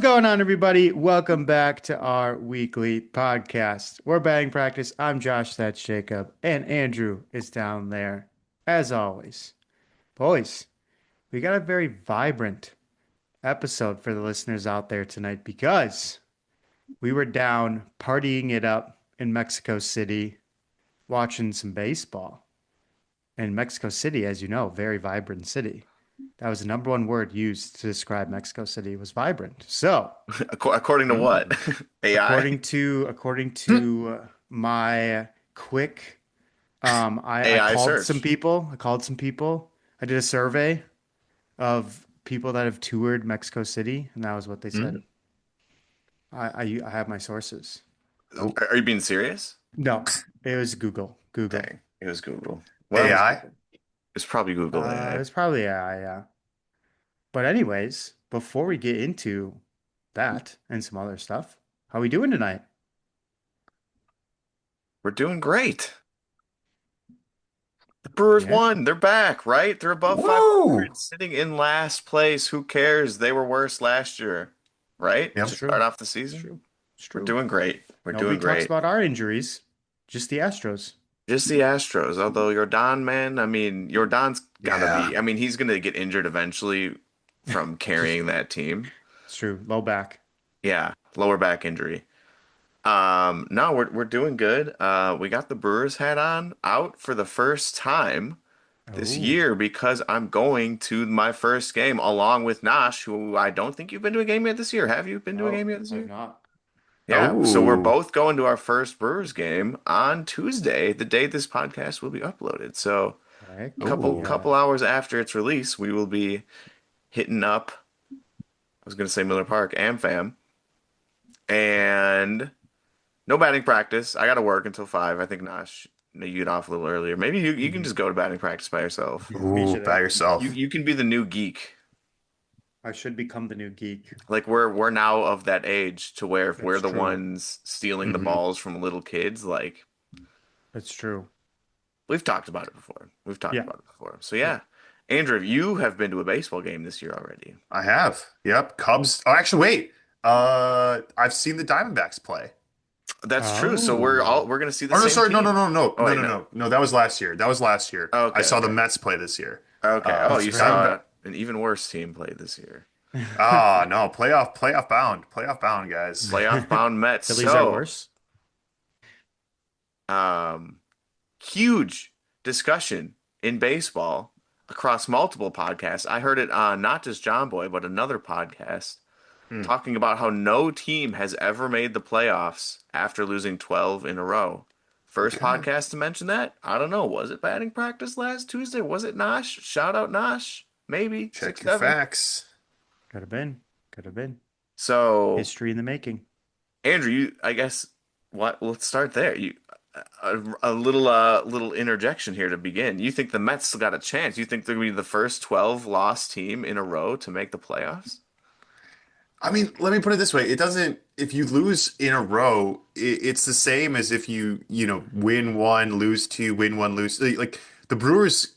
going on, everybody? Welcome back to our weekly podcast. We're batting practice. I'm Josh, that's Jacob, and Andrew is down there, as always. Boys, we got a very vibrant episode for the listeners out there tonight because we were down partying it up in Mexico City, watching some baseball. And Mexico City, as you know, very vibrant city. That was the number one word used to describe Mexico City was vibrant. So, According to what? Mm. AI? according to my quick, I AI called some search. people. I called some people. I did a survey of people that have toured Mexico City, and that was what they said. Hmm? I have my sources. Oh, Are you being serious? No, it was Google. Google. Dang, it was Google. It Well, was AI? Google. it's probably Google It AI. was probably AI, yeah. But anyways, before we get into that and some other stuff, how we doing tonight? We're doing great. The Brewers Yeah, won. They're back, right? They're above Woo! 500, sitting in last place. Who cares? They were worse last year, right? it's To Yep. start true. off the It's season. true. It's We're true. doing great. We're Nobody doing talks great. about our injuries, just the Astros. Just the Astros, although Jordan, man, I mean, Jordan's gotta Yeah. be, I mean, he's gonna get injured eventually from Just carrying that team. it's true. Low back. Yeah, lower back injury. No, we're doing good. We got the Brewers hat on out for the first time this Oh, year because I'm going to my first game along with Nash, who I don't think you've been to a game yet this year. Have you been to a no, game yet this I have year? not. Yeah, so we're Oh, both going to our first Brewers game on Tuesday, the day this podcast will be uploaded. So Heck oh. yeah. couple hours after its release, we will be hitting up, I was gonna say Miller Park, AmFam, and no batting practice. I got to work until 5. I think Nash, you get off a little earlier. Maybe you can just Mhm. go to batting practice by yourself. Beat Ooh, you by there. yourself. You can be the new geek. I should become the new geek. Like we're now of that age to where if we're It's the true. ones stealing the Hmm. balls from little kids, like It's true. we've talked about it before. We've talked Yeah. about it before. So Yeah. yeah. Andrew, you have been to a baseball game this year already. I have. Yep. Cubs. Oh, actually, wait. I've seen the Diamondbacks play. That's true. So Oh. we're gonna see the Oh no, same sorry. No, no, team. no, no, Oh no, wait, no, no. no, no. That was last year. That was last year. I Okay, saw the okay. Mets play this year. Okay. Oh, That's you right. saw Diamondback. an even worse team play this year. Ah, no. Playoff bound, guys. Playoff bound Mets. Phillies are So, worse. um, huge discussion in baseball across multiple podcasts. I heard it on not just John Boy, but another podcast Hmm. talking about how no team has ever made the playoffs after losing 12 in a row. First Okay. podcast to mention that? I don't know. Was it batting practice last Tuesday? Was it Nosh? Shout out Nosh. Maybe Check six your seven. facts. Could have been. Could have been. So, History in the making. Andrew, I guess what? Let's start there. A little interjection here to begin. You think the Mets still got a chance? You think they're going to be the first 12 lost team in a row to make the playoffs? I mean, let me put it this way. It doesn't, if you lose in a row, it's the same as if win one, lose two, win one, lose. Like the Brewers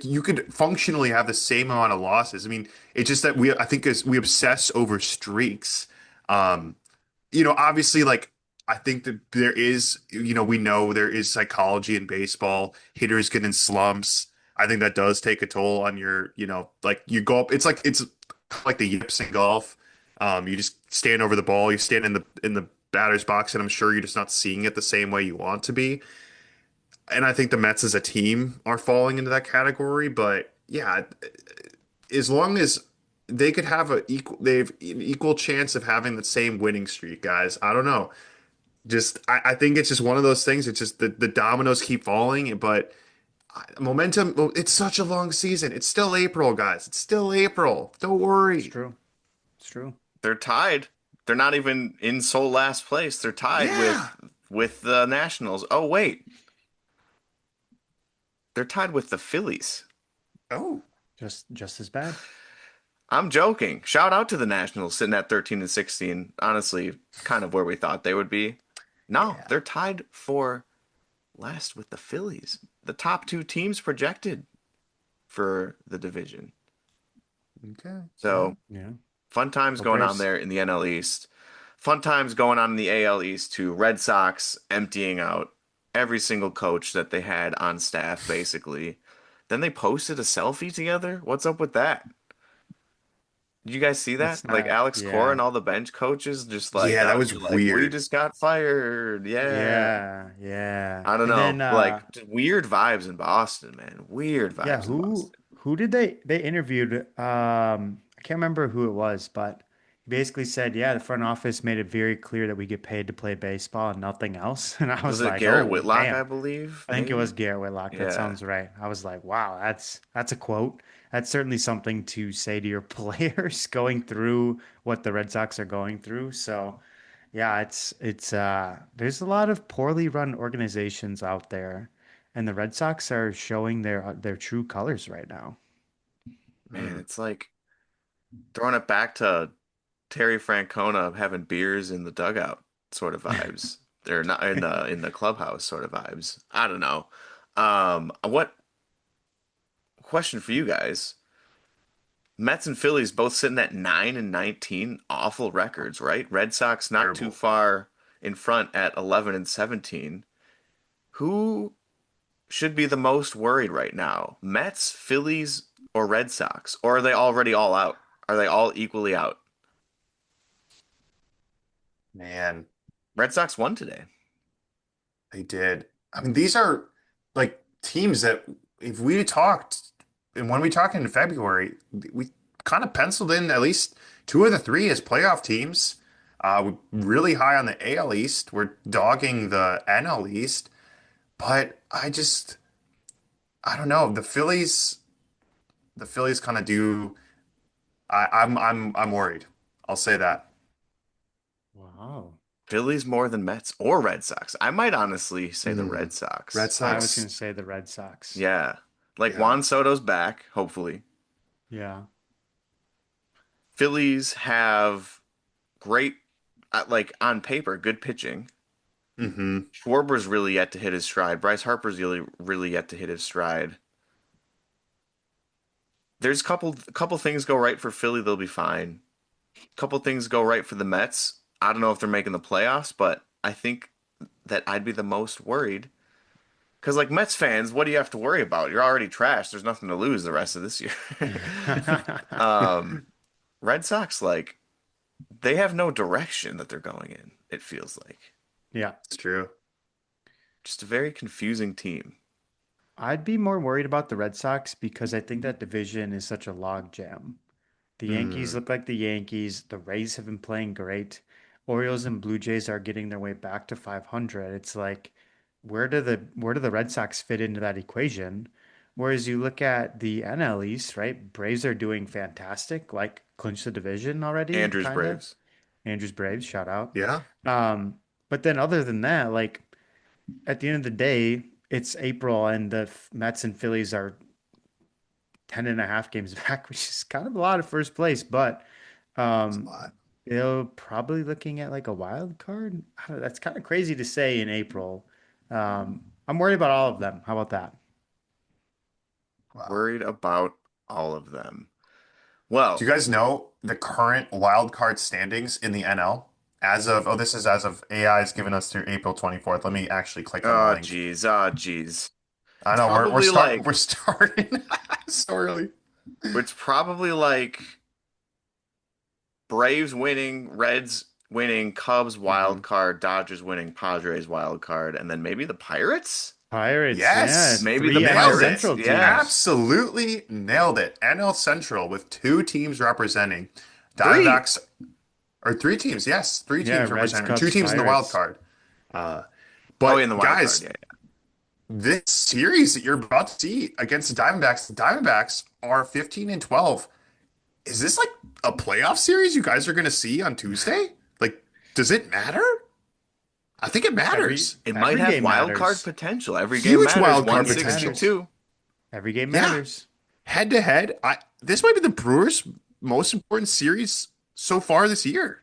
you could functionally have the same amount of losses. I mean, it's just that I think as we obsess over streaks. Um, obviously, like, I think that there is, we know there is psychology in baseball. Hitters get in slumps. I think that does take a toll on your, like you go up. It's like the yips in golf. You just stand over the ball. You stand in the batter's box, and I'm sure you're just not seeing it the same way you want to be. And I think the Mets as a team are falling into that category. But yeah, as long as they have an equal chance of having the same winning streak, guys. I don't know. I think it's just one of those things. It's just the dominoes keep falling, but momentum. Well, it's such a long season. It's still April, guys. It's still April. Don't It's worry. true. It's true. They're tied. They're not even in sole last place. They're tied Yeah. with the Nationals. Oh wait, they're tied with the Phillies. Oh, Just as bad. I'm joking. Shout out to the Nationals sitting at 13 and 16. Honestly, kind of where we thought they would be. No, yeah. they're tied for last with the Phillies. The top two teams projected for the division. Okay. Yeah. So Yeah. Fun times Go going on Braves. there in the NL East. Fun times going on in the AL East too. Red Sox emptying out every single coach that they had on staff, basically. Then they posted a selfie together. What's up with that? Did you guys see that? It's Like not, Alex Cora yeah. and all the bench coaches just like Yeah, that out was here like, we weird. just got fired. Yeah. Yeah, yeah. I don't And then know. Like just weird vibes in Boston, man. Weird yeah, vibes in Boston. who did they interviewed? I can't remember who it was, but he basically said, yeah, the front office made it very clear that we get paid to play baseball and nothing else. And I Was was it like, Garrett oh, Whitlock, I damn. believe, I think it was maybe? Garrett Whitlock. That Yeah. sounds right. I was like, wow, that's a quote. That's certainly something to say to your players going through what the Red Sox are going through. So yeah, it's there's a lot of poorly run organizations out there, and the Red Sox are showing their true colors right now. Man, Hmm. it's like throwing it back to Terry Francona having beers in the dugout sort of vibes. They're not in the clubhouse sort of vibes. I don't know. What question for you guys? Mets and Phillies both sitting at 9 and 19, awful records, right? Red Sox not too Terrible. far in front at 11 and 17. Who should be the most worried right now? Mets, Phillies, or Red Sox? Or are they already all out? Are they all equally out? Man, Red Sox won today. they did. I mean, these are like teams that if we talked and when we talked in February, we kind of penciled in at least two of the three as playoff teams. We're really high on the AL East. We're dogging the NL East, but I don't know. The Phillies kind of do. I'm worried. I'll say that. Wow. Phillies more than Mets or Red Sox. I might honestly say the Hmm. Red Red Sox. I was Sox. gonna say the Red Sox. Yeah. Like Yeah. Juan Soto's back, hopefully. Yeah. Phillies have great, like on paper, good pitching. Hmm. Schwarber's really yet to hit his stride. Bryce Harper's really yet to hit his stride. There's a couple things go right for Philly, they'll be fine. Couple things go right for the Mets. I don't know if they're making the playoffs, but I think that I'd be the most worried. Because, like Mets fans, what do you have to worry about? You're already trashed. There's nothing to lose the rest of this year. um, Red Sox, like, they have no direction that they're going in, it feels like. Yeah. It's true. Just a very confusing team. I'd be more worried about the Red Sox because I think that division is such a log jam. The Yankees Hmm. look like the Yankees. The Rays have been playing great. Orioles and Blue Jays are getting their way back to 500. It's like, where do the Red Sox fit into that equation? Whereas you look at the NL East, right? Braves are doing fantastic, like clinched the division already, Andrews kind of. Braves. Andrews Braves, shout out. Yeah. Um, but then other than that, like at the end of the day, it's April and the Mets and Phillies are 10 and a half games back, which is kind of a lot of first place, but It's a um, lot. they're probably looking at like a wild card. I don't know, that's kind of crazy to say in April. I'm worried about all of them. How about that? Wow. Worried about all of them. Do Well, you guys know the current wild card standings in the NL? As of, oh, this is as of AI is given us through April 24th. Let me actually click on the oh, link. geez. Oh, geez. I It's know probably we're like, starting so early. it's probably like Braves winning, Reds winning, Cubs Hmm. wild card, Dodgers winning, Padres wild card, and then maybe the Pirates? Pirates, yeah, Yes, Maybe the three NL nailed it. Pirates. Central Yeah. teams. Absolutely nailed it. NL Central with two teams representing Three. Diamondbacks, or three teams. Yes, three Yeah, teams Reds, representing, two Cubs, teams in the wild Pirates. card. Uh, Oh, in the but wild card. guys, Yeah. this series that you're about to see against the Diamondbacks are 15 and 12. Is this like a playoff series you guys are going to see on Tuesday? Like, does it matter? I think it Every matters. It might every have game wild card matters. potential. Every game Huge matters. wild Every card game potential. matters. 162. Every game Yeah, matters. head to head. I This might be the Brewers' most important series so far this year.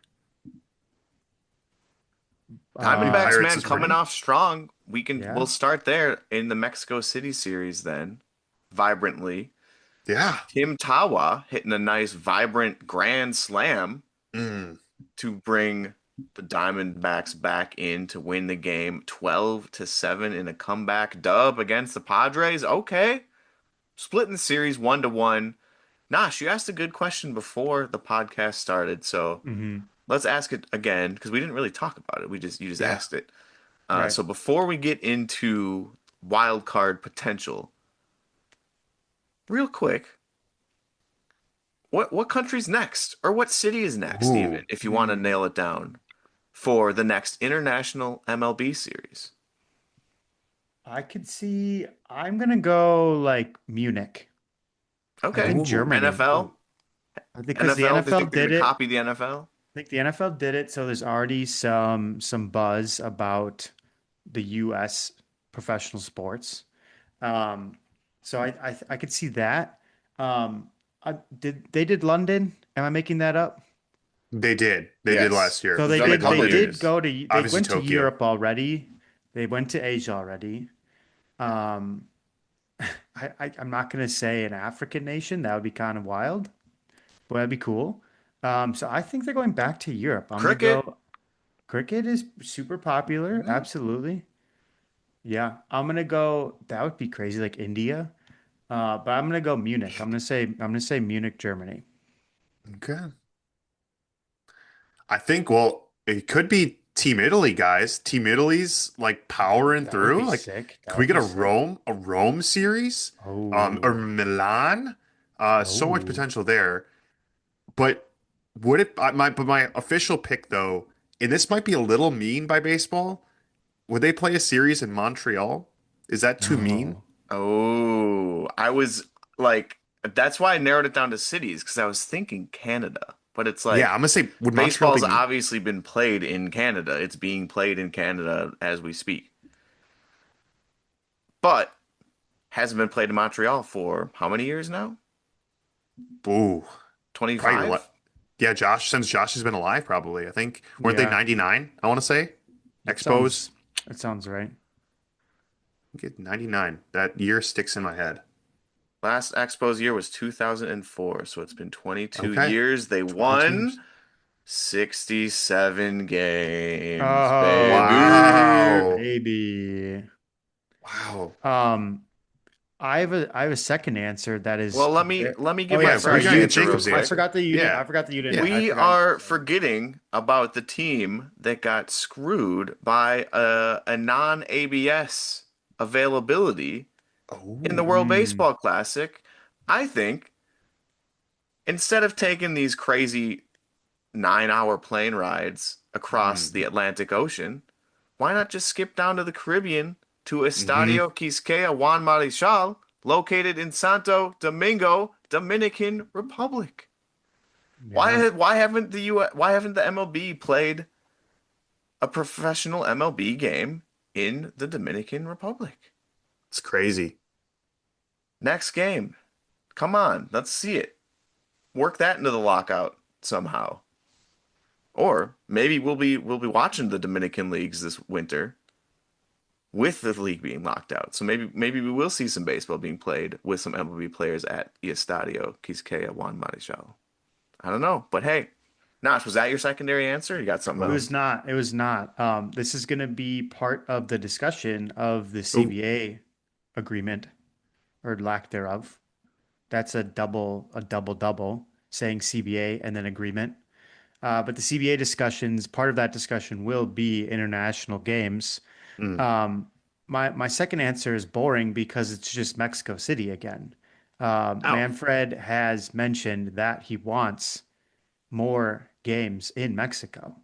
I mean, Diamondbacks, Pirates man, is coming winning. off strong. Yeah. We'll start there in the Mexico City series then, vibrantly. Yeah. Tim Tawa hitting a nice, vibrant grand slam Mm. to bring the Diamondbacks back in to win the game 12-7 in a comeback dub against the Padres. Okay. Splitting the series 1-1. Nash, you asked a good question before the podcast started, so Hmm. let's ask it again because we didn't really talk about it. You just Yeah. asked it. Right. So before we get into wild card potential, real quick, what country's next, or what city is next, even Ooh. if you want to Hmm. nail it down for the next international MLB series? I could see. I'm gonna go like Munich. I Okay, think Ooh. Germany. NFL, I think because the NFL. Do you NFL think they're did going to it. copy the NFL? I think the NFL did it, so there's already some buzz about the U.S. professional sports. Um, so I could see that. They did London? Am I making that up? They did. They did Yes, last year. So they've they done a did. They couple did years. go to. They Obviously went to Tokyo. Europe already. They went to Asia already. Um, I'm not gonna say an African nation. That would be kind of wild, but that'd be cool. So I think they're going back to Europe. I'm gonna Cricket. go. Cricket is super popular. Yeah. Absolutely. Yeah, I'm gonna go. That would be crazy, like India. But I'm gonna go Munich. I'm gonna say Munich, Germany. Okay. I think, well, it could be Team Italy, guys. Team Italy's like powering That would be through. Like, sick. can That we would get be sick. A Rome series? Or Oh, Milan? So much oh, potential there. But would it, but my official pick though, and this might be a little mean by baseball, would they play a series in Montreal? Is that too mean? no, Oh, I was like, that's why I narrowed it down to cities because I was thinking Canada, but it's Yeah, I'm like gonna say, would Montreal be baseball's mean? obviously been played in Canada. It's being played in Canada as we speak, but hasn't been played in Montreal for how many years now? Ooh, probably, 25? yeah, Josh, since Josh has been alive, probably. I think, weren't they yeah, 99? I want to say. that Expos. sounds that sounds right. Get 99. That year sticks in my head. Last Expos year was 2004, so it's been 22 Okay. years. They 22 won years. 67 games, Oh, baby. Wow. baby. Wow. Um, I have a second answer that is Well, let me oh give my yeah, Yeah, we sorry, first gotta get answer real Jacob's I quick. answer. forgot that you didn't. Yeah. I forgot that you didn't. Yeah. I We forgot. are forgetting about the team that got screwed by a non-ABS availability in the Oh. World Mm, Baseball Classic. I think instead of taking these crazy 9-hour plane rides across the Mm. Atlantic Ocean, why not just skip down to the Caribbean to Hmm. Estadio Quisqueya Juan Marichal, located in Santo Domingo, Dominican Republic? yeah. Why haven't the MLB played a professional MLB game in the Dominican Republic? It's crazy. Next game. Come on, let's see it. Work that into the lockout somehow. Or maybe we'll be watching the Dominican leagues this winter with the league being locked out. So maybe we will see some baseball being played with some MLB players at Estadio Quisqueya Juan Marichal. I don't know, but hey, Nash, was that your secondary answer? You got something It Oh. was else? not. It was not. This is going to be part of the discussion of the Oh. CBA agreement or lack thereof. That's a double, saying CBA and then agreement. But the CBA discussions, part of that discussion will be international games. Mm. Um, my second answer is boring because it's just Mexico City again. Oh. Manfred has mentioned that he wants more games in Mexico.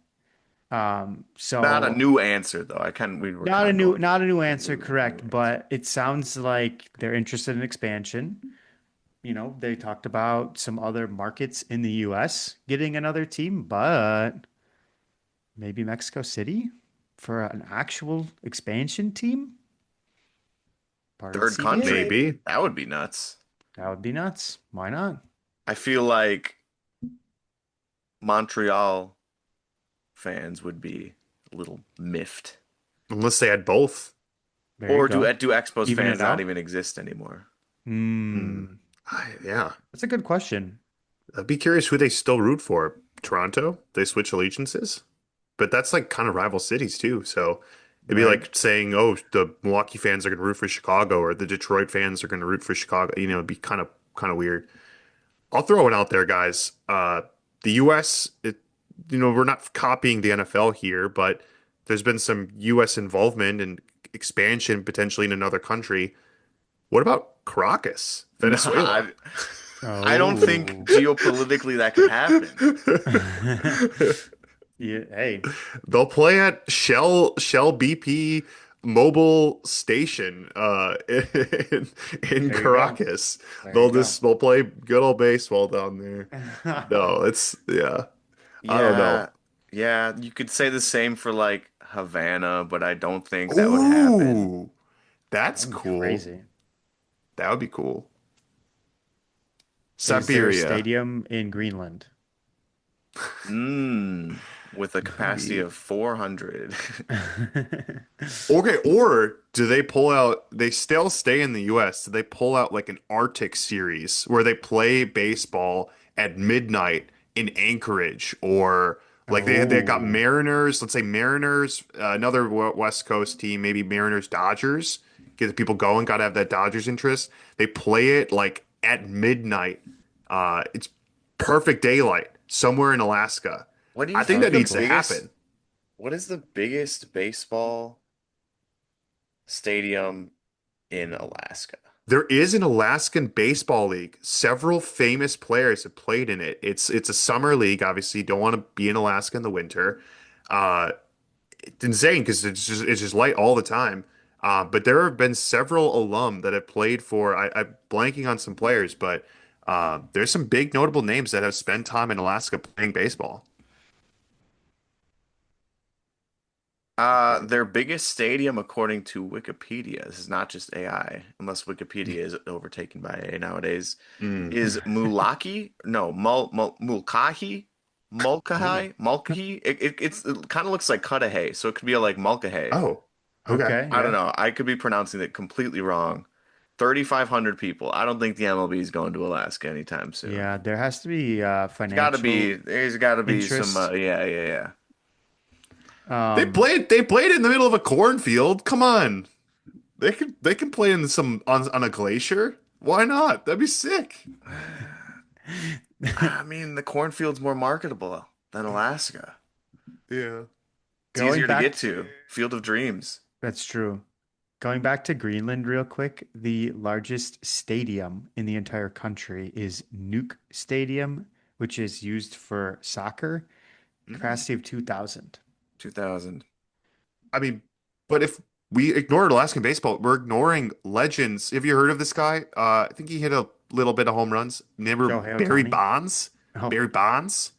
Not a So new answer though. We were not kind a of new going not a new for a answer, new correct, answer. but it sounds like they're interested in expansion. You know, they talked about some other markets in the US getting another team, but maybe Mexico City for an actual expansion team, part of the Third CBA. country? Maybe. That would be nuts. That would be nuts. Why not? I feel like Montreal fans would be a little miffed. Unless they had both. There you Or do go. do Expos Even fans it not out. even exist anymore? Mm. Hmm. Yeah. That's a good question. I'd be curious who they still root for. Toronto? They switch allegiances? But that's like kind of rival cities too. So it'd be Right. like saying, oh, the Milwaukee fans are going to root for Chicago or the Detroit fans are going to root for Chicago. It'd be kind of weird. I'll throw it out there, guys. The US, we're not copying the NFL here, but there's been some US involvement and expansion potentially in another country. What about Caracas, No, Venezuela? I don't think Oh. geopolitically that could happen. Yeah, hey, They'll play at Shell BP Mobile Station in there you go. Caracas. There you They'll go. just they'll play good old baseball down there. No, it's yeah. I don't know. Yeah, yeah, you could say the same for like Havana, but I don't think that would happen. Ooh, that's That'd be cool. crazy. That would be cool. Is there a Siberia. stadium in Greenland? Mm, with a capacity Maybe. of 400. Okay, or do they pull out, they still stay in the US? Do they pull out like an Arctic series where they play baseball at midnight in Anchorage or like they got Oh, Mariners, let's say Mariners, another West Coast team, maybe Mariners Dodgers, get the people going, got to have that Dodgers interest. They play it like at midnight. It's perfect daylight somewhere in Alaska. What do you I think that would that think be the needs to cool. biggest, happen. what is the biggest baseball stadium in Alaska? There is an Alaskan baseball league. Several famous players have played in it. It's a summer league. Obviously, you don't want to be in Alaska in the winter. Uh, it's insane because it's just light all the time. But there have been several alum that have played for. I'm blanking on some players, but there's some big notable names that have spent time in Alaska playing baseball. Their biggest stadium, according to Wikipedia, this is not just AI, unless Wikipedia is overtaken by AI nowadays, Mm. is Mulaki? No, Mulcahy? Ooh. Mulcahy? It kind of looks like Cudahy, so it could be like Mulcahy. Oh, okay. Okay, I don't yeah. know. I could be pronouncing it completely wrong. 3,500 people. I don't think the MLB is going to Alaska anytime soon. Yeah, there has to be financial There's got to be some, interest. yeah, yeah, yeah. Um, They played in the middle of a cornfield. Come on. They can play in some on a glacier. Why not? That'd be sick. I mean, the cornfield's more marketable than Alaska. Yeah. It's going easier to back get to, to. Field of Dreams. that's true. Going back to Greenland real quick, the largest stadium in the entire country is Nuuk Stadium, which is used for soccer, Mm. capacity of 2,000. 2000. I mean, but if we ignored Alaskan baseball, we're ignoring legends. Have you heard of this guy? I think he hit a little bit of home runs. Remember Shohei Barry Ohtani. Bonds? Oh, Barry Bonds?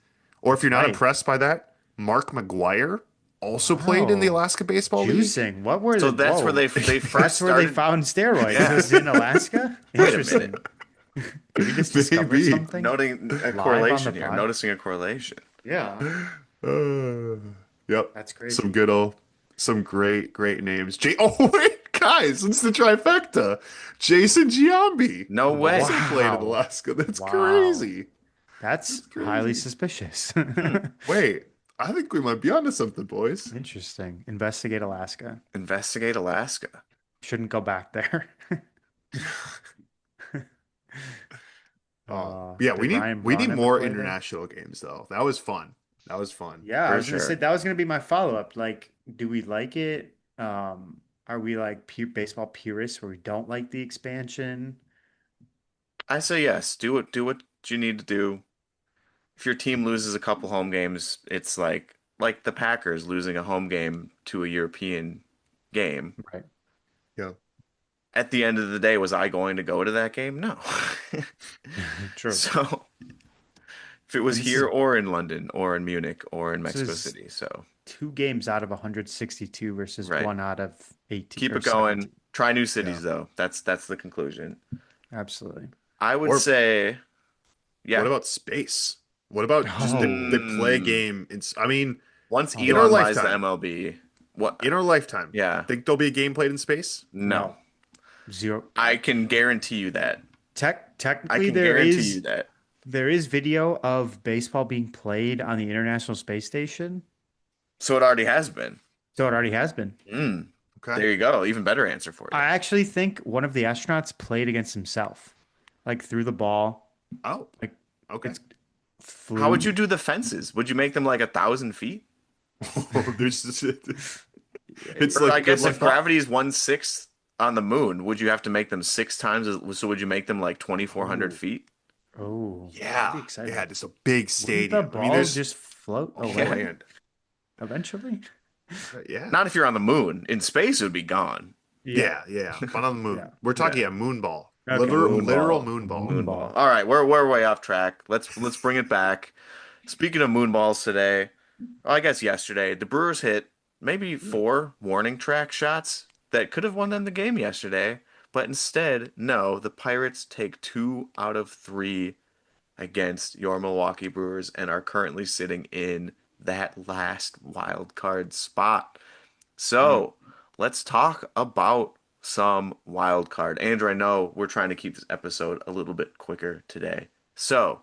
Or if that's you're not right. impressed by that, Mark McGuire also played in the Wow. Alaska Baseball League. Juicing. What were So the, that's where whoa. they That's first where they started. found steroids. Yeah. Was in Alaska? Wait a minute. Interesting. Did we just discover Maybe. something Noting a live on the correlation here. pod? Noticing a correlation. Yeah. Uh, yep. That's Some crazy. good old, some great names. Oh wait, guys, it's the trifecta. Jason Giambi No way. also played in Wow. Alaska. That's Wow. crazy. That's That's highly crazy. suspicious. Wait, I think we might be onto something, boys. Interesting. Investigate Alaska. Investigate Alaska. Shouldn't go back there. Yeah, Did Ryan we Braun need ever more play there? international games though. That was fun. That was fun. Yeah, I For was gonna say sure. that was gonna be my follow-up. Like, do we like it? Are we like pu baseball purists where we don't like the expansion? I say yes. Do what you need to do. If your team loses a couple home games, it's like the Packers losing a home game to a European game. Right. Yeah. At the end of the day, was I going to go to that game? No. True. So if it was And this is here or in London or in Munich or in this Mexico is City, so two games out of 162 versus right. one out of 18 Keep or it going. 17. Try new Yeah. cities though. That's the conclusion. Absolutely. I would Or say, what yeah. about space? What about just they Oh, play a Mm, game I mean, once oh in our Elon man. buys the lifetime. MLB, what? In our lifetime. Yeah, Think there'll be a game played in space? no. No. Zero. I can guarantee you that. I technically can guarantee you that. there is video of baseball being played on the International Space Station. So it already has been. So it already has been. Mm, Okay. there you go. Even better answer for you. I actually think one of the astronauts played against himself, like threw the ball, Oh, like okay. it's How would flew. you do the fences? Would you make them like 1,000 feet? There's it's Or I like good guess if luck. gravity is 1/6 on the moon, would you have to make them six times? So would you make them like 2,400 Oh, feet? oh, that'd Yeah, be yeah, exciting. just a big Wouldn't the stadium. I mean, ball there's just float oh Yeah. away land. eventually? Yeah. Not if you're on the moon. In space, it would be gone. Yeah, Yeah, yeah. But on the yeah. moon. We're Yeah. talking a moon ball. Okay, Moon Literal ball. moon ball. moon Moon ball. ball. All right, we're way off track. Let's bring it back. Speaking of moon balls today, well, I guess yesterday, the Brewers hit maybe four warning track shots that could have won them the game yesterday, but instead, no, the Pirates take 2 out of 3 against your Milwaukee Brewers and are currently sitting in that last wild card spot. Mm. So let's talk about some wild card. Andrew, I know we're trying to keep this episode a little bit quicker today. So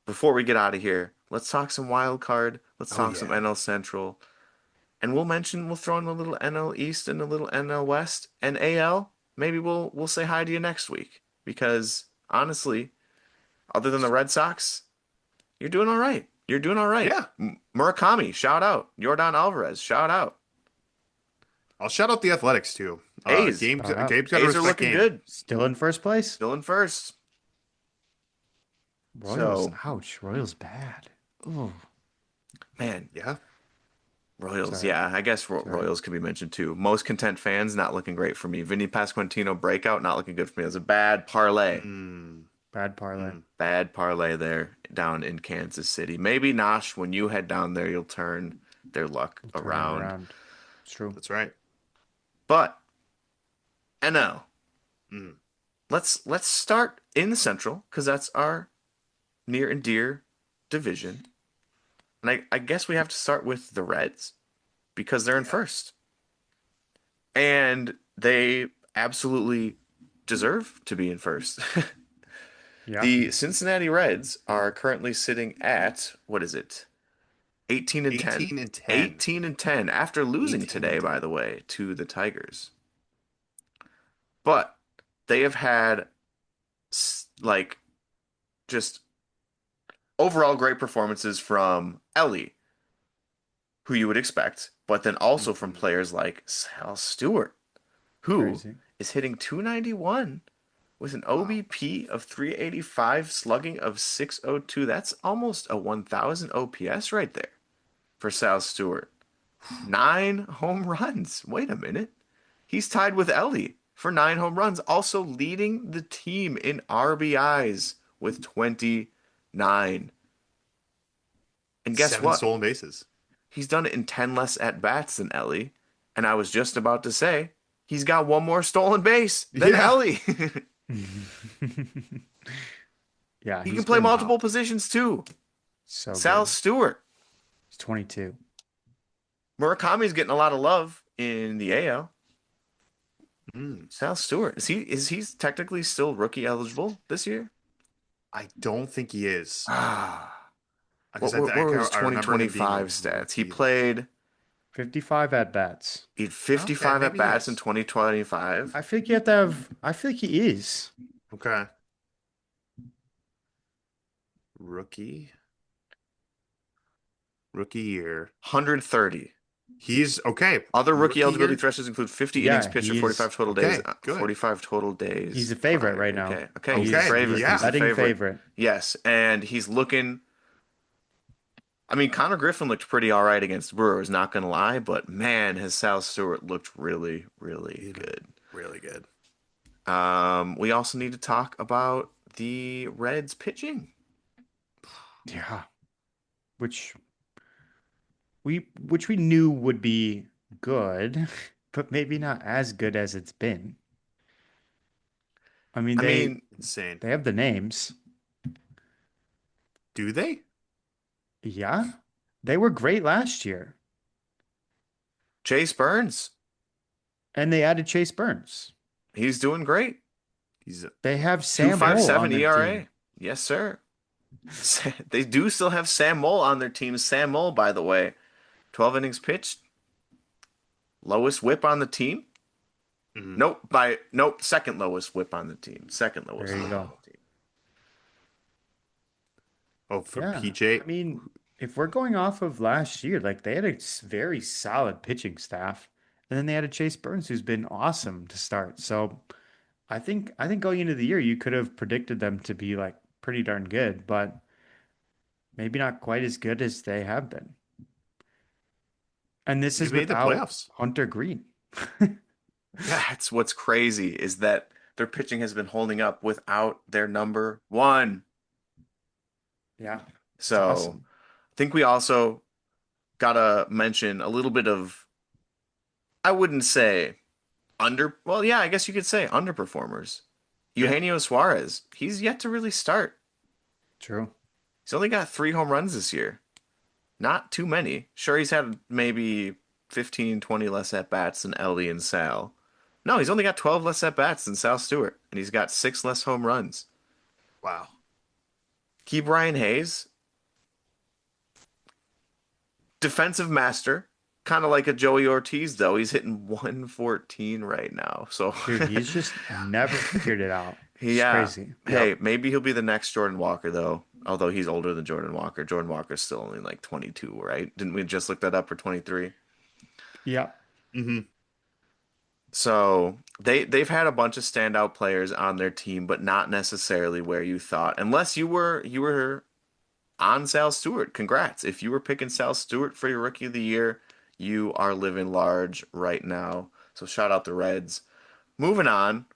before we get out of here, let's talk some wild card. Let's Oh talk some yeah. NL Central. And we'll throw in a little NL East and a little NL West and AL. Maybe we'll say hi to you next week. Because honestly, other than the Red Sox, you're doing all right. You're doing all right. Yeah. Murakami, shout out. Jordan Alvarez, shout out. I'll shout out the Athletics too. A's. Shout out. Gabe's got to A's are respect looking game. good. Still in first place? Still in first. Royals, So, ouch. Royals bad. Oh, man, Yeah. Royals. sorry. Yeah, I guess Sorry. Royals could be mentioned too. Most content fans, not looking great for me. Vinny Pasquantino breakout, not looking good for me. It was a bad parlay. Mm, Bad parlay. mm. Bad parlay there down in Kansas City. Maybe Nosh, when you head down there, you'll turn their luck Turn it around. around. It's true. That's right. But NL, Mm. let's start in the Central because that's our near and dear division. And I guess we have to start with the Reds because they're in Yeah. first. And they absolutely deserve to be in first. Yeah. The Cincinnati Reds are currently sitting at, what is it? 18 and 10. 18 and 10. 18 and 10 after losing 18 today, and by 10. the way, to the Tigers. But they have had like just overall great performances from Ellie, who you would expect, but then also from Mhm. players like Sal Stewart, who Crazy. is hitting 291 with an Wow. OBP of 385, slugging of 602. That's almost a 1,000 OPS right there for Sal Stewart. 9 home runs. Wait a minute. He's tied with Ellie for 9 home runs, also leading the team in RBIs with 29. And guess 7 what? stolen bases. He's done it in 10 less at bats than Ellie. And I was just about to say, he's got one more stolen base than Yeah. Ellie. Yeah, He he's can play been multiple positions too. so Sal good. Stewart. He's 22. Murakami's getting a lot of love in the AL. Mm. Sal Stewart. Is he technically still rookie eligible this year? I don't think he is. Ah. Because What were his I remember him being 2025 a stats? He rookie. played 55 at bats. he had Okay, 55 at maybe he bats in is. 2025. I think you have to have. I think he is. Okay. Rookie. Rookie year. 130. He's okay. Other rookie eligibility year? thresholds include 50 Yeah, innings pitched or he 45 is. total Okay, days. good. 45 total days. He's a favorite prior. right now. Okay. Okay. He's a Okay, favorite. yeah. He's a Betting favorite. favorite. Yes, and he's looking. I mean, Connor Griffin looked pretty all right against the Brewers, not gonna lie, but man, has Sal Stewart looked really, really He's good. really good. We also need to talk about the Reds pitching. Yeah. Which we knew would be good, but maybe not as good as it's been. I mean, I mean, Insane. they have the names. Do they? Yeah. They were great last year. Chase Burns, And they added Chase Burns. he's doing great. He's They have Two Sam five Hole on seven their team. ERA. Yes, sir. They do still have Sam Mole on their team. Sam Mole, by the way, 12 innings pitched, lowest whip on the team. mhm. Nope, second lowest whip on the team. Second There lowest you whip on go. the team. Oh, for Yeah. PJ. I mean, if we're going off of last year, like they had a very solid pitching staff. And then they had a Chase Burns who's been awesome to start. So I think going into the year you could have predicted them to be like pretty darn good, but maybe not quite as good as they have been. And this They is made the without playoffs. Hunter Green. That's what's crazy is that their pitching has been holding up without their number one. Yeah, it's So awesome. I think we also gotta mention a little bit of, I wouldn't say well, yeah, I guess you could say underperformers. Yeah. Eugenio Suarez, he's yet to really start. True. He's only got 3 home runs this year. Not too many. Sure, he's had maybe 15, 20 less at bats than Ellie and Sal. No, he's only got 12 less at bats than Sal Stewart, and he's got 6 less home runs. Wow. Key Brian Hayes, defensive master, kind of like a Joey Ortiz, though. He's hitting 114 right now. So, Dude, he's just never figured it out. It's yeah. crazy. Yep. Hey, maybe he'll be the next Jordan Walker, though. Although he's older than Jordan Walker. Jordan Walker's still only like 22, right? Didn't we just look that up for 23? Yeah. Hmm. So they've had a bunch of standout players on their team, but not necessarily where you thought. Unless you were on Sal Stewart. Congrats. If you were picking Sal Stewart for your rookie of the year, you are living large right now. So shout out the Reds. Moving on,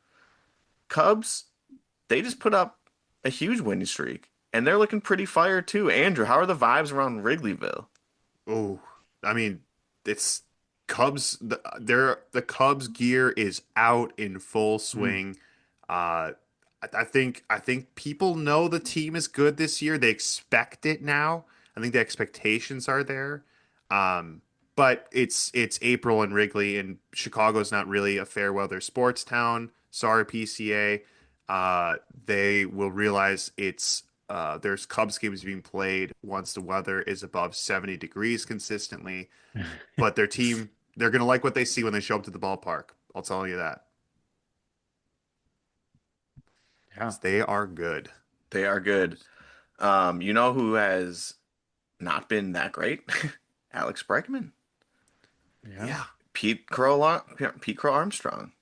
Cubs, they just put up a huge winning streak. And they're looking pretty fire too. Andrew, how are the vibes around Wrigleyville? Oh, I mean, it's Cubs. The Cubs gear is out in full Mm. swing. I think people know the team is good this year. They expect it now. I think the expectations are there. But it's April in Wrigley, and Chicago's not really a fair weather sports town. Sorry, PCA. They will realize there's Cubs games being played once the weather is above 70 degrees consistently. But their team, they're gonna like what they see when they show up to the ballpark. I'll tell you that. Yeah. 'Cause they are good. They are good. You know who has not been that great? Alex Bregman. Yeah. Yeah. Pete Crow Armstrong.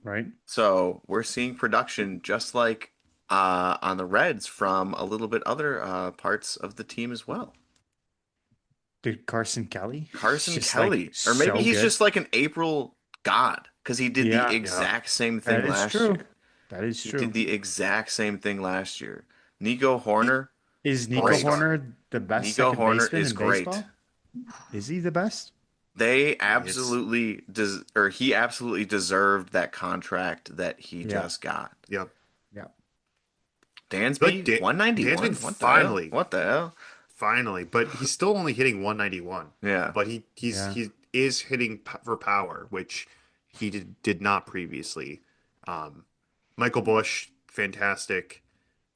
Right. So we're seeing production just like on the Reds from a little bit other parts of the team as well. Dude, Carson Kelly. It's Carson just like Kelly, or maybe so he's good. just like an April god because he did the Yeah. Yeah. exact same That thing is last true. year. That is He did true. the exact same thing last year. Nico He, Horner, Is all Nico great. star. Horner the best Nico second Horner baseman is in great. baseball? Is he the best? They It's absolutely he absolutely deserved that contract that he Yeah. just got. Yep. Yeah. Dansby, Like Dan's been 191? What the hell? finally, What the hell? finally, but he's still only hitting 191. Yeah. But Yeah. he is hitting for power, which he did not previously. Michael Bush, fantastic.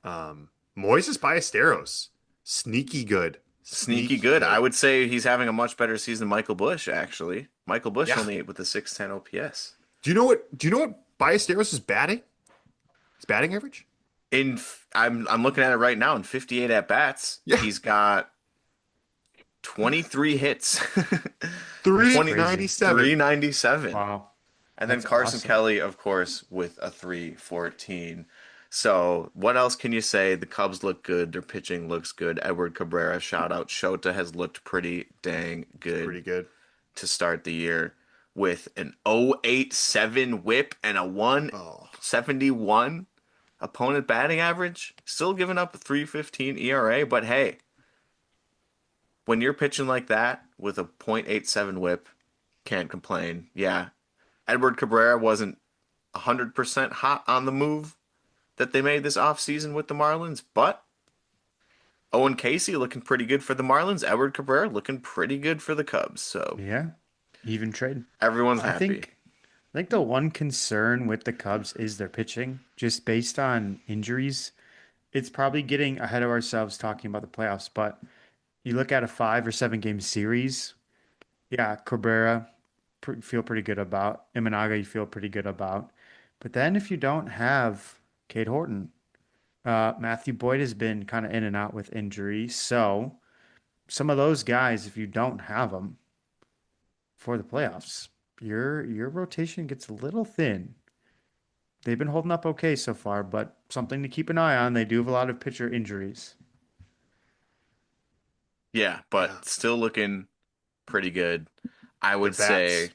Moises Ballesteros, sneaky good, Sneaky sneaky good. I good. would say he's having a much better season than Michael Bush, actually. Michael Bush Yeah. only ate with the 610 OPS. Do you know what Ballesteros is batting? His batting average? I'm looking at it right now in 58 at bats. Yeah, He's got 23 hits. That's three 20 ninety crazy. seven. 397. Wow. And then That's Carson awesome. Kelly, of course, with a 314. So, what else can you say? The Cubs look good. Their pitching looks good. Edward Cabrera, shout out. Shota has looked pretty dang It's pretty good good. to start the year with an 0.87 whip and a Oh, 171 opponent batting average. Still giving up a 315 ERA, but hey, when you're pitching like that with a .87 whip, can't complain. Yeah, Edward Cabrera wasn't 100% hot on the move that they made this offseason with the Marlins, but Owen Casey looking pretty good for the Marlins. Edward Cabrera looking pretty good for the Cubs. So Yeah. Even trade. everyone's I happy. think I think the one concern with the Cubs is their pitching, just based on injuries. It's probably getting ahead of ourselves talking about the playoffs, but you look at a 5 or 7 game series. Yeah, Cabrera, feel pretty good about. Imanaga, you feel pretty good about. But then if you don't have Cade Horton, Matthew Boyd has been kind of in and out with injury. So some of those guys, if you don't have them for the playoffs, your rotation gets a little thin. They've been holding up okay so far, but something to keep an eye on. They do have a lot of pitcher injuries. Yeah, Yeah, but still looking pretty good. I their would say, bats.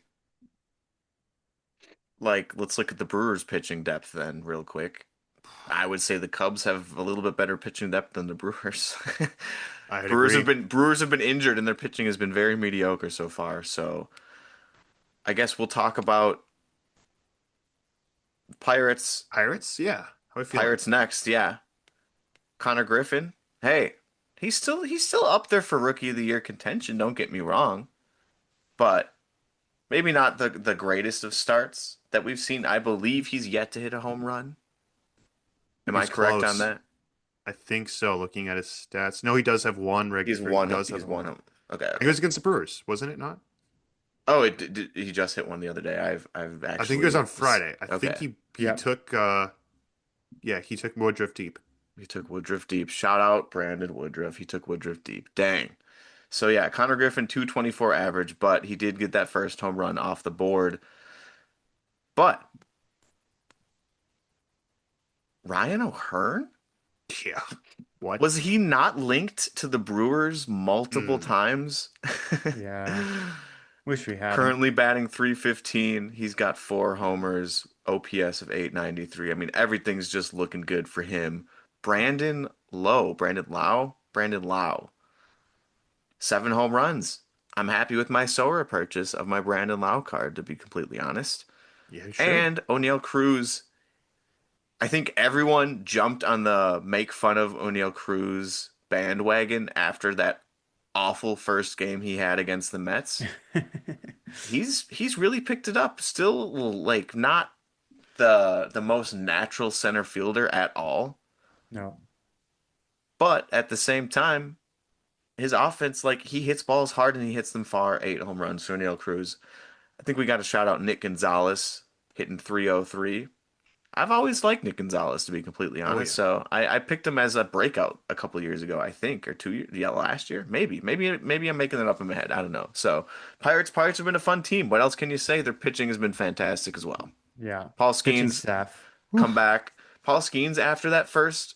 like, let's look at the Brewers' pitching depth then, real quick. I would say the Cubs have a little bit better pitching depth than the Brewers. I would agree. Brewers have been injured and their pitching has been very mediocre so far. So I guess we'll talk about Pirates. Pirates, yeah. How are we feeling? Pirates next, yeah. Connor Griffin. Hey, he's still up there for Rookie of the Year contention. Don't get me wrong, but maybe not the greatest of starts that we've seen. I believe he's yet to hit a home run. Am I He's correct on close. that? I think so. Looking at his stats, no, he does have one He's regular. He one. does He's have one. one. Okay, It okay. was against the Brewers, wasn't it? Not. Oh, he just hit one the other day. I've I think it was actually on Friday. I think okay. he Yep. took. Yeah, he took Woodruff deep. He took Woodruff deep. Shout out Brandon Woodruff. He took Woodruff deep. Dang. So yeah, Connor Griffin 224 average, but he did get that first home run off the board. But Ryan O'Hearn? Yeah. What? Was he not linked to the Brewers multiple Hmm. times? Yeah. Wish we had him. Currently batting 315. He's got 4 homers, OPS of 893. I mean, everything's just looking good for him. Brandon Lau, 7 home runs. I'm happy with my Sora purchase of my Brandon Lau card, to be completely honest. Yeah, you should. And O'Neal Cruz, I think everyone jumped on the make fun of O'Neal Cruz bandwagon after that awful first game he had against the Mets. He's really picked it up. Still like not the most natural center fielder at all, No. but at the same time, his offense like he hits balls hard and he hits them far. 8 home runs for Neil Cruz. I think we got to shout out Nick Gonzalez hitting 303. I've always liked Nick Gonzalez to be completely Oh honest. yeah. So I picked him as a breakout a couple of years ago, I think, or 2 years, yeah, last year, maybe I'm making it up in my head. I don't know. So Pirates have been a fun team. What else can you say? Their pitching has been fantastic as well. Yeah. Paul Pitching Skeens staff. Whew. come back. Paul Skeens after that first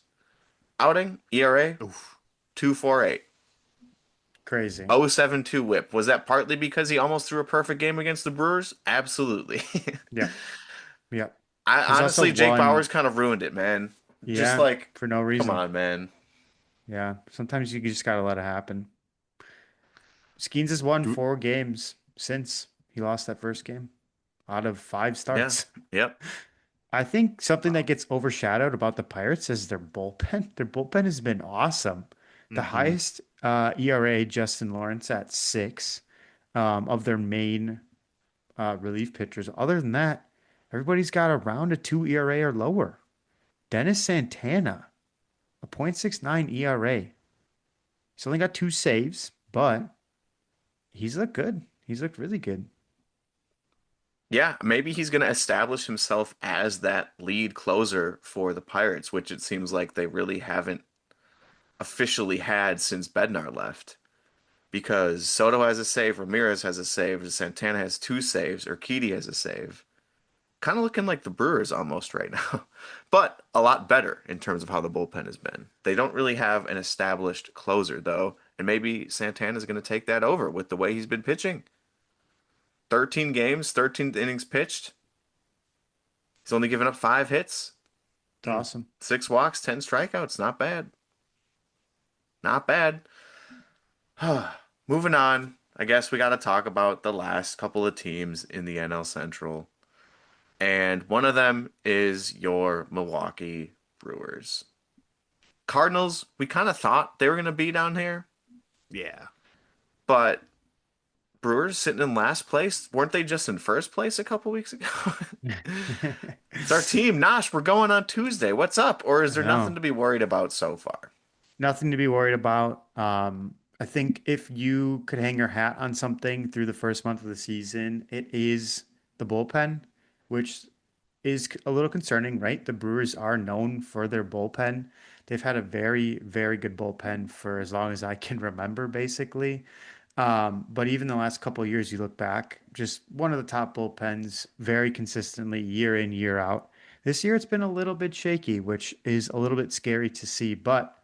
outing, ERA Oof. 2.48. Crazy. 0.72 whip. Was that partly because he almost threw a perfect game against the Brewers? Absolutely. Yep. Yep. He's I also honestly, Jake won. Bauers kind of ruined it, man. Just Yeah. like, For no come reason. on, man. Yeah. Sometimes you just gotta let it happen. Skeens has won Do 4 games since he lost that first game out of 5 Yeah. starts. Yep. I think something that wow. gets overshadowed about the Pirates is their bullpen. Their bullpen has been awesome. The Mm-hmm. highest ERA, Justin Lawrence at 6 of their main relief pitchers. Other than that, everybody's got around a 2 ERA or lower. Dennis Santana, a 0.69 ERA. He's only got 2 saves, but he's looked good. He's looked really good. Yeah, maybe he's going to establish himself as that lead closer for the Pirates, which it seems like they really haven't officially had since Bednar left. Because Soto has a save, Ramirez has a save, Santana has 2 saves, Urquidy has a save. Kind of looking like the Brewers almost right now, but a lot better in terms of how the bullpen has been. They don't really have an established closer though, and maybe Santana's going to take that over with the way he's been pitching. 13 games, 13 innings pitched. He's only given up 5 hits, It's awesome. 6 walks, 10 strikeouts. Not bad. Not bad. Moving on. I guess we got to talk about the last couple of teams in the NL Central. And one of them is your Milwaukee Brewers. Cardinals, we kind of thought they were going to be down here, Yeah. but Brewers sitting in last place? Weren't they just in first place a couple weeks ago? It's our team. Nosh, we're going on Tuesday. What's up? Or is I there nothing know. to be worried about so far? Nothing to be worried about. I think if you could hang your hat on something through the first month of the season, it is the bullpen, which is a little concerning, right? The Brewers are known for their bullpen. They've had a very, very good bullpen for as long as I can remember, basically. But even the last couple of years, you look back, just one of the top bullpens very consistently year in, year out. This year, it's been a little bit shaky, which is a little bit scary to see. But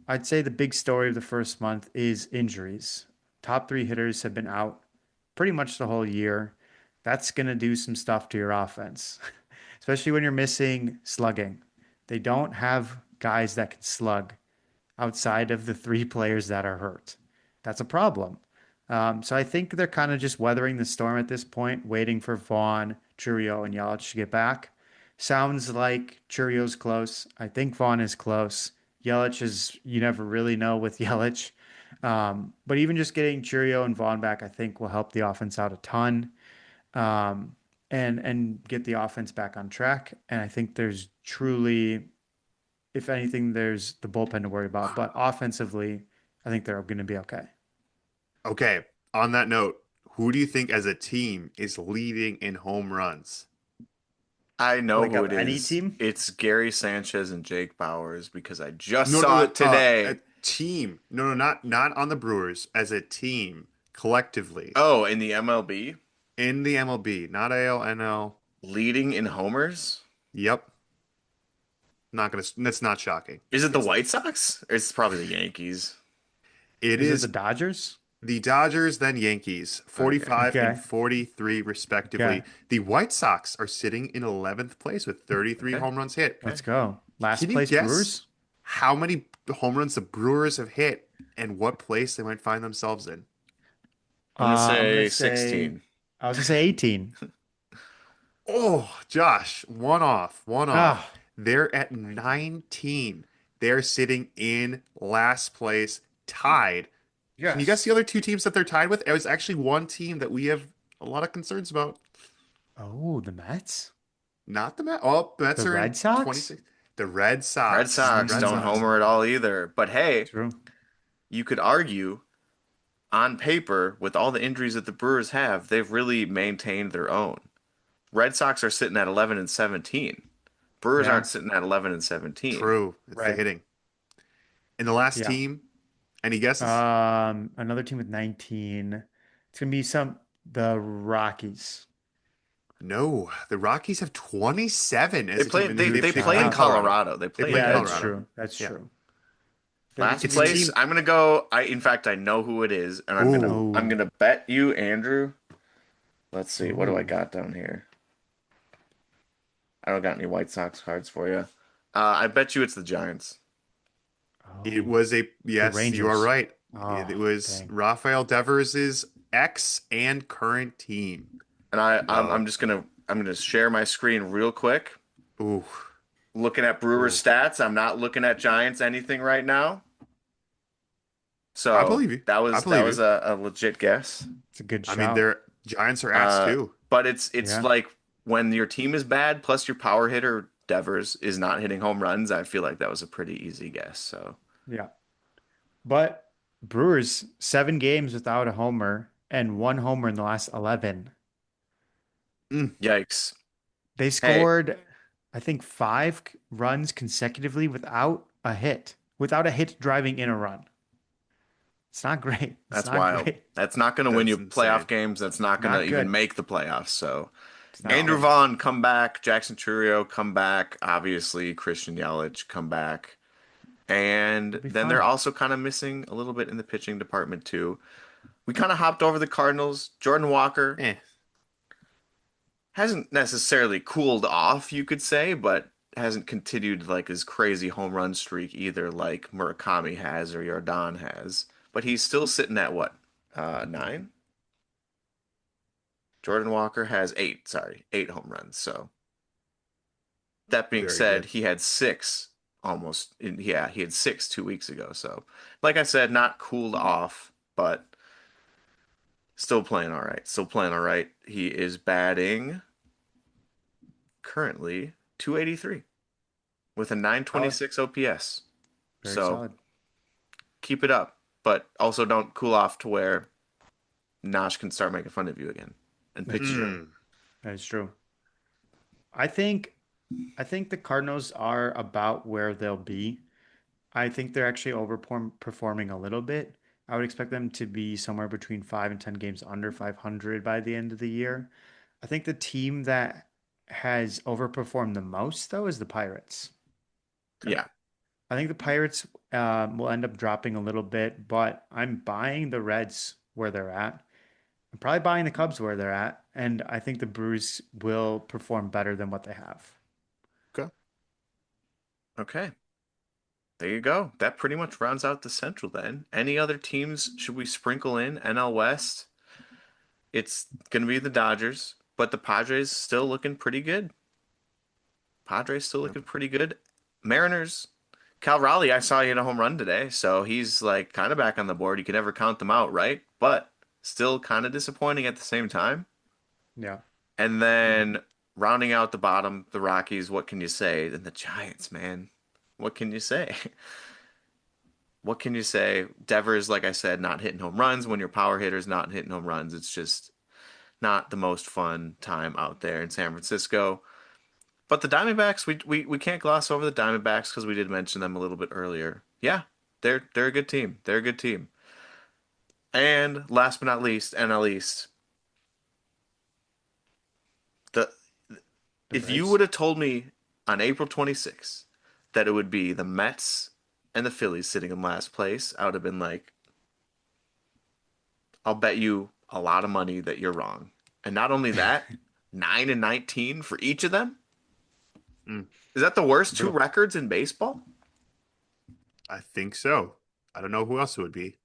I'd say the big story of the first month is injuries. Top three hitters have been out pretty much the whole year. That's going to do some stuff to your offense, especially when you're missing slugging. They don't have guys that can slug outside of the three players that are hurt. That's a problem. So I think they're kind of just weathering the storm at this point, waiting for Vaughn, Churio, and Yelich to get back. Sounds like Churio's close. I think Vaughn is close. Yelich is, you never really know with Yelich. But even just getting Churio and Vaughn back, I think will help the offense out a ton, and get the offense back on track. And I think there's truly, if anything, there's the bullpen to worry about. But offensively, I think they're going to be okay. Okay. On that note, who do you think as a team is leading in home runs? I know Like who of it any is. team? It's Gary Sanchez and Jake Bowers because I just No, no, saw no. it A today. team. No, no, not on the Brewers. As a team, collectively Oh, in the MLB, in the MLB, not AL, NL. leading in homers? Yep. Not gonna. That's not shocking. Is it the It's White Sox? It's probably the Yankees. it Is it the is Dodgers? the Dodgers, then Yankees, Okay. 45 and Okay. 43 Okay. respectively. The White Sox are sitting in 11th place with 33 Okay. home runs hit. Okay. Let's go. Last Can you place guess Brewers? how many home runs the Brewers have hit and what place they might find themselves in? I'm gonna I'm gonna say say 16. I was gonna say 18. Oh, Josh, one off, one off. Ah, They're at 19. They're sitting in last place, tied. Can you guess yes. the other two teams that they're tied with? It was actually one team that we have a lot of concerns about. Oh, the Mets? Not the Mets. Oh, the Mets The are in Red Sox? 26. The Red Red Sox. The Sox Red don't Sox. homer at all either. But hey, True. you could argue on paper with all the injuries that the Brewers have, they've really maintained their own. Red Sox are sitting at 11 and 17. Brewers Yeah. aren't sitting at 11 and 17. True. It's the Right. hitting. And the last Yeah. team, any guesses? Another team with 19. It's gonna be the Rockies. No. The Rockies have 27 They as a team, play and they Huge they they play play in in turnout. Colorado. Colorado. They They play play in in Yeah, that's Colorado. true. That's Yeah. true. They're last It's a between. place. team. I'm gonna go. I in fact I know who it is, and Ooh. I'm Oh, gonna bet you, Andrew. Let's see. What do I oh, got down here? I don't got any White Sox cards for you. I bet you it's the Giants. It oh. was a, The yes, you are Rangers. right. It Oh, was dang. Rafael Devers' ex and current team. And Whoa. I'm gonna share my screen real quick. Ooh. Looking at Brewers Ooh. stats. I'm not looking at Giants anything right now. I So believe you. I that believe was you. a legit guess. It's a good I mean, shout. their Giants are ass too. But it's Yeah. like when your team is bad, plus your power hitter Devers is not hitting home runs. I feel like that was a pretty easy guess. So Yeah. But Brewers, 7 games without a homer and one homer in the last 11. Mm, yikes. They Hey, scored, I think, 5 runs consecutively without a hit driving in a run. It's not great. It's that's not wild. great. That's not going to win that's you playoff insane. games. That's not going to Not even good. make the playoffs. So It's not Andrew No. good. Vaughn come back, Jackson Churio come back, obviously Christian Yelich come back. It'll And be then they're fine. also kind of missing a little bit in the pitching department too. We kind of hopped over the Cardinals. Jordan Walker Eh. hasn't necessarily cooled off, you could say, but hasn't continued like his crazy home run streak either, like Murakami has or Yordan has. But he's still sitting at what? Nine? Jordan Walker has eight, sorry, eight home runs. So that being Very said, good. he had six almost. Yeah, he had six 2 weeks ago. So, like I said, not cooled off, but Still playing all right. Still playing all right. He is batting currently 283 with a Solid. 926 OPS. Very So solid. keep it up, but also don't cool off to where Nash can start making fun of you again and That's pick you. true. Mm. That is true. I think I think the Cardinals are about where they'll be. I think they're actually overperforming a little bit. I would expect them to be somewhere between 5 and 10 games under 500 by the end of the year. I think the team that has overperformed the most, though, is the Pirates. Okay. Yeah. I think the Pirates will end up dropping a little bit, but I'm buying the Reds where they're at. I'm probably buying the Cubs where they're at, and I think the Brewers will perform better than what they have. Okay. Okay. There you go. That pretty much rounds out the Central then. Any other teams should we sprinkle in? NL West? It's going to be the Dodgers, but the Padres still looking pretty good. Padres still Yep. looking pretty good. Mariners. Cal Raleigh, I saw he hit a home run today, so he's like kind of back on the board. You can never count them out, right? But still kind of disappointing at the same time. Yeah. And then rounding out the bottom, the Rockies, what can you say? And the Giants, man. What can you say? What can you say? Devers, like I said, not hitting home runs. When your power hitter's not hitting home runs, it's just not the most fun time out there in San Francisco. But the Diamondbacks, we can't gloss over the Diamondbacks because we did mention them a little bit earlier. Yeah, they're a good team. They're a good team. And last but not least, NL East. The The if you Braves. would have told me on April 26th that it would be the Mets and the Phillies sitting in last place, I would have been like, I'll bet you a lot of money that you're wrong. And not only that, 9 and 19 for each of them. Mm. Is that the worst two Brutal. records in baseball? I think so. I don't know who else it would be.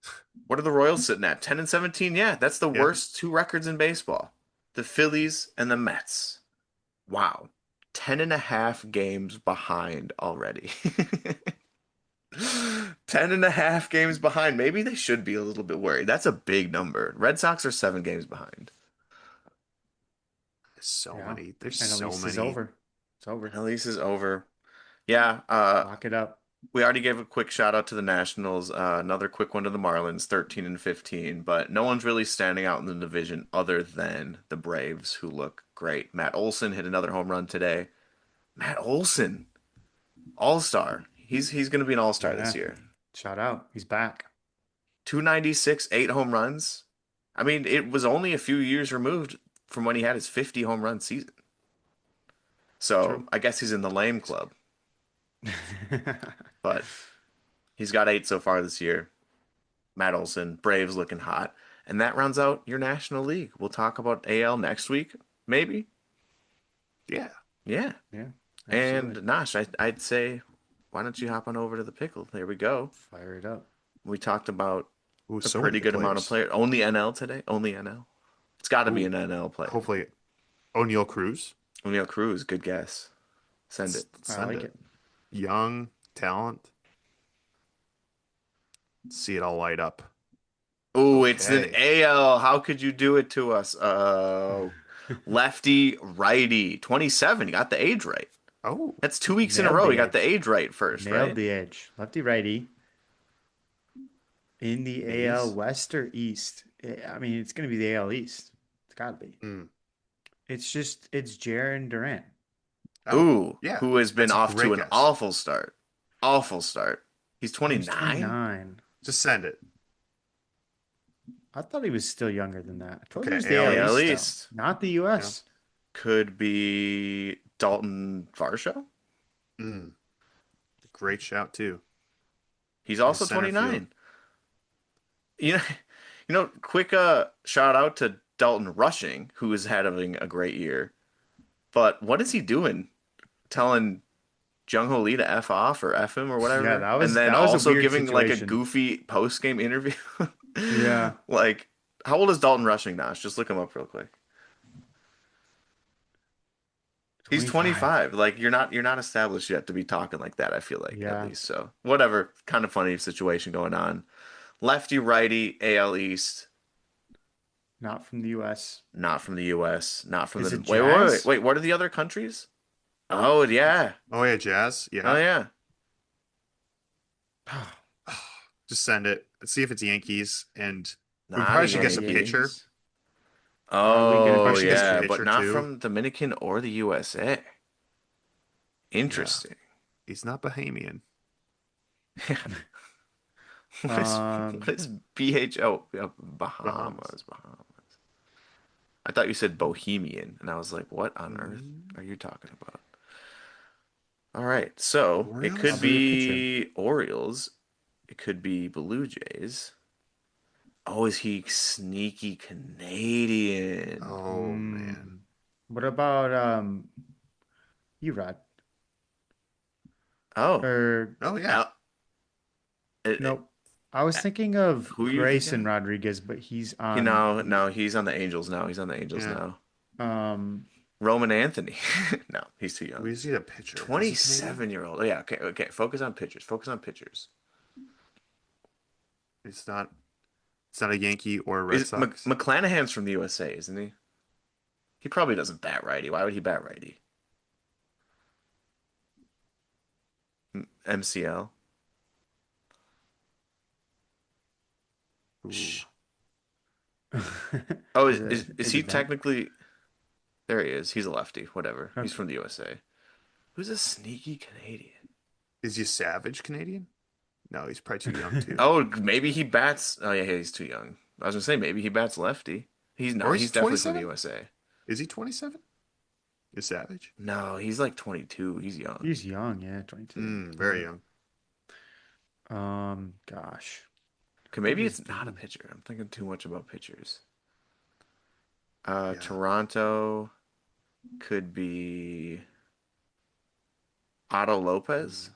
What are the Royals sitting at? 10 and 17? Yeah, that's the Yeah. worst two records in baseball. The Phillies and the Mets. Wow. 10 and a half games behind already. 10 and a half games behind. Maybe they should be a little bit worried. That's a big number. Red Sox are 7 games behind. There's so Yeah. many. There's And at so least it's many. over. It's over. At least is over. Yeah, Lock it up. we already gave a quick shout out to the Nationals. Another quick one to the Marlins, 13 and 15. But no one's really standing out in the division other than the Braves, who look great. Matt Olson hit another home run today. Matt Olson, All-Star. He's going to be an All-Star this Yeah. year. Shout out. He's back. 296, 8 home runs. I mean, it was only a few years removed from when he had his 50 home run season. So True. I guess he's in the lame club, but he's got 8 so far this year. Matt Olson, Braves looking hot. And that rounds out your National League. We'll talk about AL next week, maybe. Yeah. Yeah. Yeah, absolutely. And Nash, I'd say, why don't you hop on over to the pickle? There we go. Fire it up. We talked about Ooh, a so many pretty good good amount of players. players. Only NL today? Only NL. It's got to be Ooh, an NL player. hopefully O'Neal Cruz. O'Neal Cruz, good guess. Send it. Let's I send like it. it. Young talent. See it all light up. Oh, it's an Okay. AL. How could you do it to us? Lefty, righty. 27. You got the age right. Oh, That's 2 weeks in a Nailed row. the You got the edge. age right first, Nailed right? the edge. Lefty righty in the AL A's. West or East. I mean, it's going to be the AL East. It's got to be. Mm. It's Jaron Durant. Oh, Ooh, yeah. who has been That's a off to great an guess. awful start. Awful start. He's Oh, he's 29? 29. Just send it. I thought he was still younger than that. I told you it Okay, was the AL AL AL East, East. though, East. not the Yeah. US. Could be Dalton Varsho. Mm. Great shout too. He's In also center field. 29. You know, quick shout out to Dalton Rushing, who is having a great year. But what is he doing? Telling Jung Ho Lee to F off or F him or Yeah, whatever, that and was then that was a also weird giving like a situation. goofy post game interview. Yeah, Like, how old is Dalton Rushing now? Just look him up real quick. He's 25. 25. Like you're not established yet to be talking like that, I feel like at Yeah. least. So, whatever. Kind of funny situation going on. Lefty righty AL East. Not from the U.S. Not from the U.S. Not from Is the. it Wait. Jazz? What are the other countries? Oh yeah. Oh yeah, Jazz. Oh Yeah. yeah. Just send it. Let's see if it's Yankees, and we Not a probably It's should not guess the a pitcher. Yankees. Yankees. Are we We gonna Oh probably pick should a guess a yeah, pitcher? but pitcher not too. from Dominican or the USA. Yeah, Interesting. he's not Bahamian. Um, What is BHO? Bahamas. Bahamas. I thought you said Bohemian, and I was like, what on earth Mm, are you talking about? All right, so it I'll could Orioles? be a pitcher. be Orioles. It could be Blue Jays. Oh, is he sneaky Canadian? Oh man. Hmm. What about Erod? Oh, Or Oh yeah. Al it, it- nope. I was thinking of who are you thinking Grayson of? Rodriguez, but he's He on no, the no, he's on the Angels now. He's on the Angels Yeah. now. um Roman Anthony. No, he's too We young. just need a pitcher. Is he Canadian? 27-year-old. Oh yeah, okay. Focus on pitchers. Focus on pitchers. It's not. It's not a Yankee or a Red Is Sox. McClanahan's from the USA, isn't he? He probably doesn't bat righty. Why would he bat righty? MCL. Ooh. Shh. Oh, is is he it Ben? technically? There he is. He's a lefty. Whatever. He's Okay. from the USA. Who's a sneaky Canadian? Is he Savage Canadian? No, he's probably too young too. Oh, maybe he bats. Oh yeah, he's too young. I was gonna say maybe he bats lefty. He's Or not. is he He's definitely from the 27? USA. Is he 27? Is Savage? No, he's like 22. He's young. He's young, yeah, 22. Very young. Gosh. Okay, Could maybe this it's not a be? pitcher. I'm thinking too much about pitchers. Yeah. Toronto could be Otto Lopez.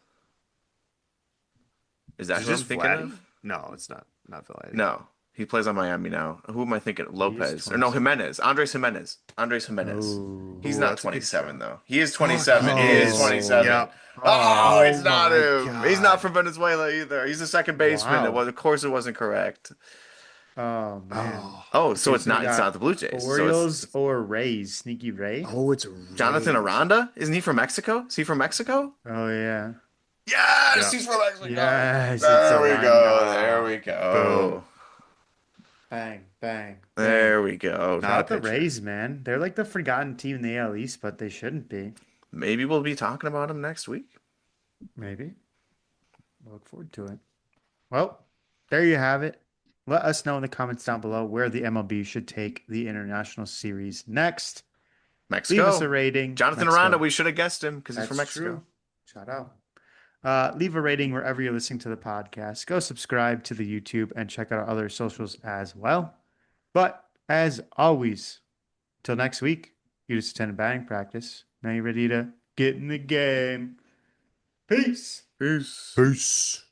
Is that Is who I'm this thinking Vladdy? of? No, it's not. Not Vladdy. No, he plays on Miami now. Who am I thinking? He is Lopez or no 27. Jimenez? Andres Jimenez. Andres Jimenez. Oh. He's Oh, not that's a good 27 show. though. He is Oh, 27. He he is is. Oh. 27. Yep. Oh, Oh. Oh it's not my him. He's not God. from Venezuela either. He's a second baseman. It Wow. was, of course, it wasn't correct. Oh man. Oh. Oh, so Okay, it's so we not. It's got not the Blue Jays. So Orioles it's or Rays. Sneaky Ray? Oh, it's Jonathan Rays. Aranda. Isn't he from Mexico? Is he from Mexico? Oh yeah. Yes, Yeah. he's from Mexico. Yes, it's There we go. There Aranda. we Boom. go. Bang, bang, bang. There we go. Not a Shout out the pitcher. Rays, man. They're like the forgotten team in the AL East, but they shouldn't be. Maybe we'll be talking about him next week. Maybe. I look forward to it. Well, there you have it. Let us know in the comments down below where the MLB should take the international series next. Leave us a Mexico. rating. Jonathan Aranda, Mexico. we should have guessed him because he's from That's Mexico. true. Shout out. Leave a rating wherever you're listening to the podcast. Go subscribe to the YouTube and check out our other socials as well. But as always, till next week, you just attended batting practice. Now you're ready to get in the game. Peace. Peace. Peace.